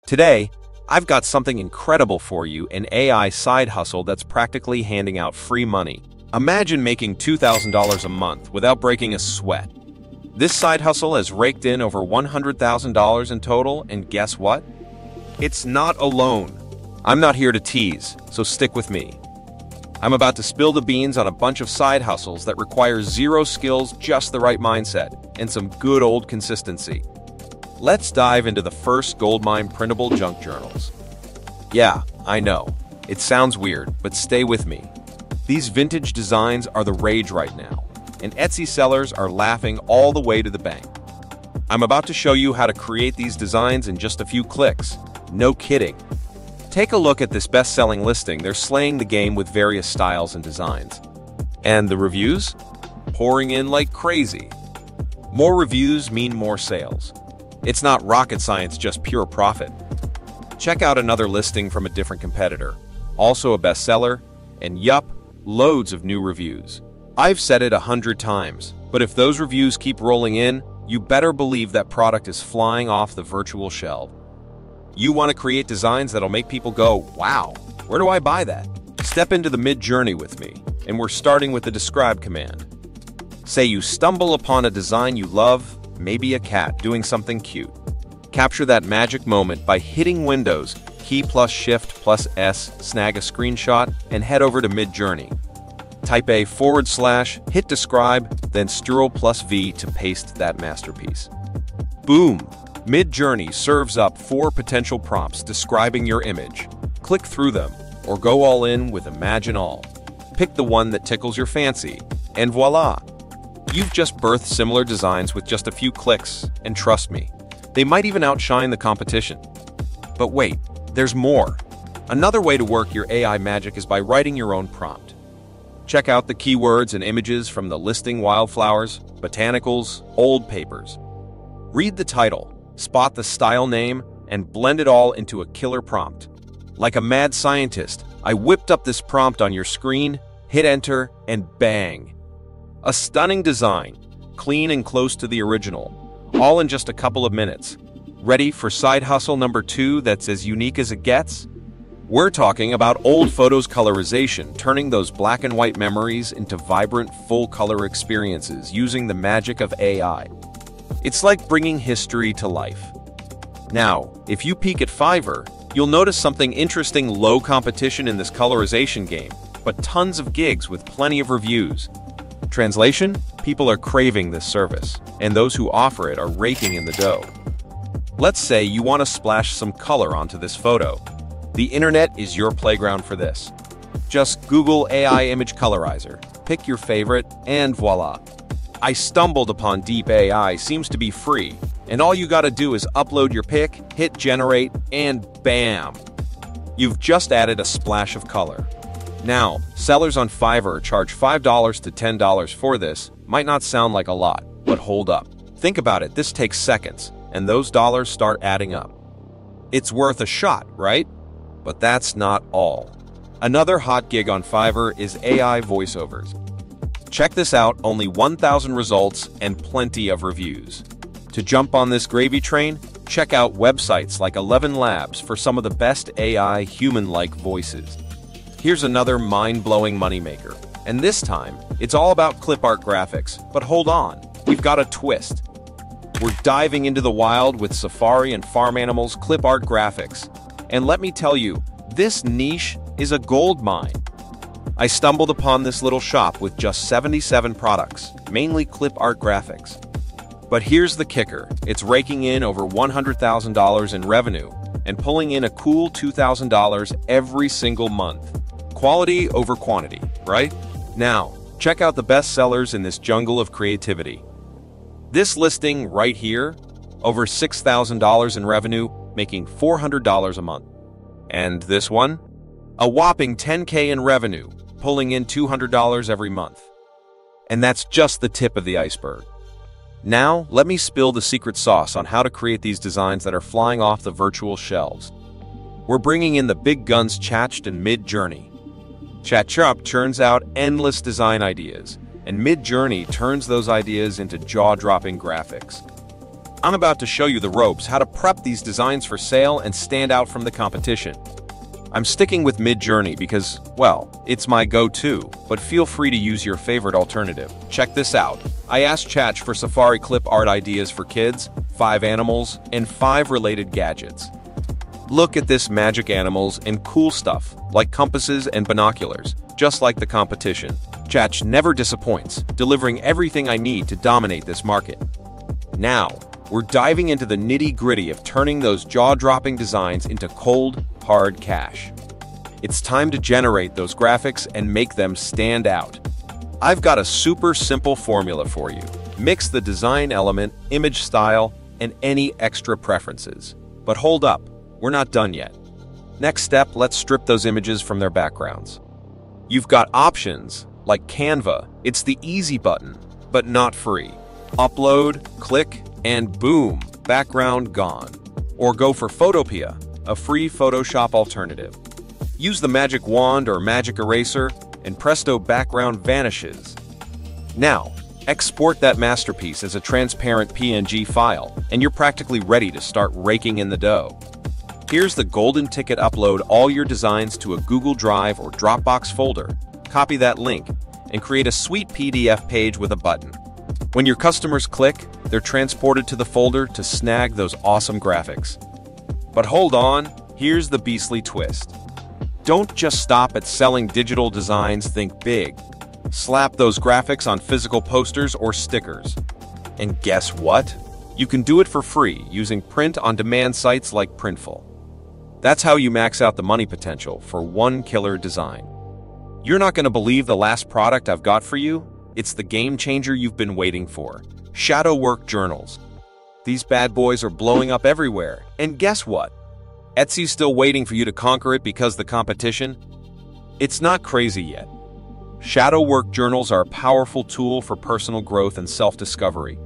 Today, I've got something incredible for you, an AI side hustle that's practically handing out free money. Imagine making $2,000 a month without breaking a sweat. This side hustle has raked in over $100,000 in total, and guess what? It's not alone. I'm not here to tease, so stick with me. I'm about to spill the beans on a bunch of side hustles that require zero skills, just the right mindset, and some good old consistency. Let's dive into the first goldmine: printable junk journals. Yeah, I know. It sounds weird, but stay with me. These vintage designs are the rage right now, and Etsy sellers are laughing all the way to the bank. I'm about to show you how to create these designs in just a few clicks. No kidding. Take a look at this best-selling listing. They're slaying the game with various styles and designs. And the reviews? Pouring in like crazy. More reviews mean more sales. It's not rocket science, just pure profit. Check out another listing from a different competitor. Also a bestseller, and yup, loads of new reviews. I've said it 100 times, but if those reviews keep rolling in, you better believe that product is flying off the virtual shelf. You want to create designs that'll make people go, wow, where do I buy that? Step into the mid-journey with me, and we're starting with the describe command. Say you stumble upon a design you love, maybe a cat doing something cute. Capture that magic moment by hitting Windows, key plus Shift plus S, snag a screenshot, and head over to mid-journey. Type a / hit describe, then Ctrl plus V to paste that masterpiece. Boom! Mid-journey serves up 4 potential prompts describing your image. Click through them, or go all in with Imagine All. Pick the one that tickles your fancy, and voila! You've just birthed similar designs with just a few clicks, and trust me, they might even outshine the competition. But wait, there's more. Another way to work your AI magic is by writing your own prompt. Check out the keywords and images from the listing: wildflowers, botanicals, old papers. Read the title, spot the style name, and blend it all into a killer prompt. Like a mad scientist, I whipped up this prompt on your screen, hit enter, and bang! A stunning design, clean and close to the original, all in just a couple of minutes. Ready for side hustle number 2 that's as unique as it gets? We're talking about old photos colorization, turning those black and white memories into vibrant, full-color experiences using the magic of AI. It's like bringing history to life. Now, if you peek at Fiverr, you'll notice something interesting: low competition in this colorization game, but tons of gigs with plenty of reviews. Translation? People are craving this service, and those who offer it are raking in the dough. Let's say you want to splash some color onto this photo. The internet is your playground for this. Just Google AI image colorizer, pick your favorite, and voila! I stumbled upon Deep AI. Seems to be free, and all you gotta do is upload your pic, hit generate, and bam! You've just added a splash of color. Now, sellers on Fiverr charge $5 to $10 for this. Might not sound like a lot, but hold up. Think about it, this takes seconds, and those dollars start adding up. It's worth a shot, right? But that's not all. Another hot gig on Fiverr is AI voiceovers. Check this out, only 1,000 results and plenty of reviews. To jump on this gravy train, check out websites like 11 Labs for some of the best AI human-like voices. Here's another mind-blowing moneymaker, and this time, it's all about clip art graphics. But hold on, we've got a twist. We're diving into the wild with safari and farm animals clip art graphics. And let me tell you, this niche is a gold mine. I stumbled upon this little shop with just 77 products, mainly clip art graphics. But here's the kicker, it's raking in over $100,000 in revenue and pulling in a cool $2,000 every single month. Quality over quantity, right? Now, check out the best sellers in this jungle of creativity. This listing right here, over $6,000 in revenue, making $400 a month. And this one? A whopping $10K in revenue, pulling in $200 every month. And that's just the tip of the iceberg. Now, let me spill the secret sauce on how to create these designs that are flying off the virtual shelves. We're bringing in the big guns, Chat and Mid-Journey. Chat churns out endless design ideas, and Mid-Journey turns those ideas into jaw-dropping graphics. I'm about to show you the ropes, how to prep these designs for sale and stand out from the competition. I'm sticking with Midjourney because, well, it's my go-to, but feel free to use your favorite alternative. Check this out. I asked Chat for safari clip art ideas for kids, 5 animals, and 5 related gadgets. Look at this magic animals and cool stuff, like compasses and binoculars, just like the competition. Chat never disappoints, delivering everything I need to dominate this market. Now, we're diving into the nitty-gritty of turning those jaw-dropping designs into cold, hard cash. It's time to generate those graphics and make them stand out. I've got a super simple formula for you. Mix the design element, image style, and any extra preferences. But hold up, we're not done yet. Next step, let's strip those images from their backgrounds. You've got options like Canva. It's the easy button, but not free. Upload, click, and boom, background gone. Or go for Photopea, a free Photoshop alternative. Use the magic wand or magic eraser, and presto, background vanishes. Now, export that masterpiece as a transparent PNG file, and you're practically ready to start raking in the dough. Here's the golden ticket: upload all your designs to a Google Drive or Dropbox folder, copy that link, and create a sweet PDF page with a button. When your customers click, they're transported to the folder to snag those awesome graphics. But hold on, here's the beastly twist. Don't just stop at selling digital designs, think big. Slap those graphics on physical posters or stickers. And guess what? You can do it for free using print-on-demand sites like Printful. That's how you max out the money potential for one killer design. You're not going to believe the last product I've got for you. It's the game changer you've been waiting for. Shadow work journals. These bad boys are blowing up everywhere. And guess what? Etsy's still waiting for you to conquer it because the competition? It's not crazy yet. Shadow work journals are a powerful tool for personal growth and self-discovery.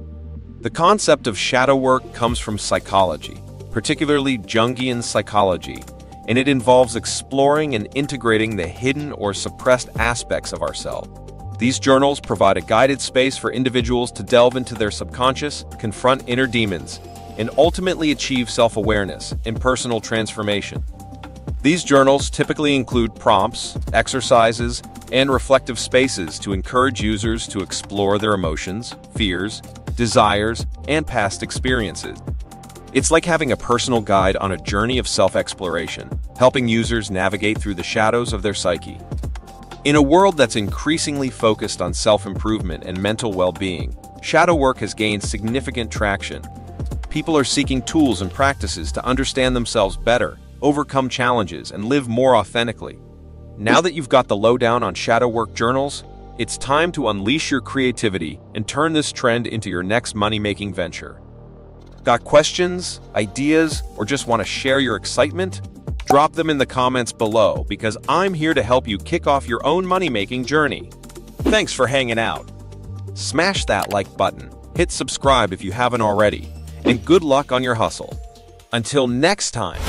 The concept of shadow work comes from psychology, particularly Jungian psychology, and it involves exploring and integrating the hidden or suppressed aspects of ourselves. These journals provide a guided space for individuals to delve into their subconscious, confront inner demons, and ultimately achieve self-awareness and personal transformation. These journals typically include prompts, exercises, and reflective spaces to encourage users to explore their emotions, fears, desires, and past experiences. It's like having a personal guide on a journey of self-exploration, helping users navigate through the shadows of their psyche. In a world that's increasingly focused on self-improvement and mental well-being, shadow work has gained significant traction. People are seeking tools and practices to understand themselves better, overcome challenges, and live more authentically. Now that you've got the lowdown on shadow work journals, it's time to unleash your creativity and turn this trend into your next money-making venture. Got questions, ideas, or just want to share your excitement? Drop them in the comments below because I'm here to help you kick off your own money-making journey. Thanks for hanging out. Smash that like button, hit subscribe if you haven't already, and good luck on your hustle. Until next time.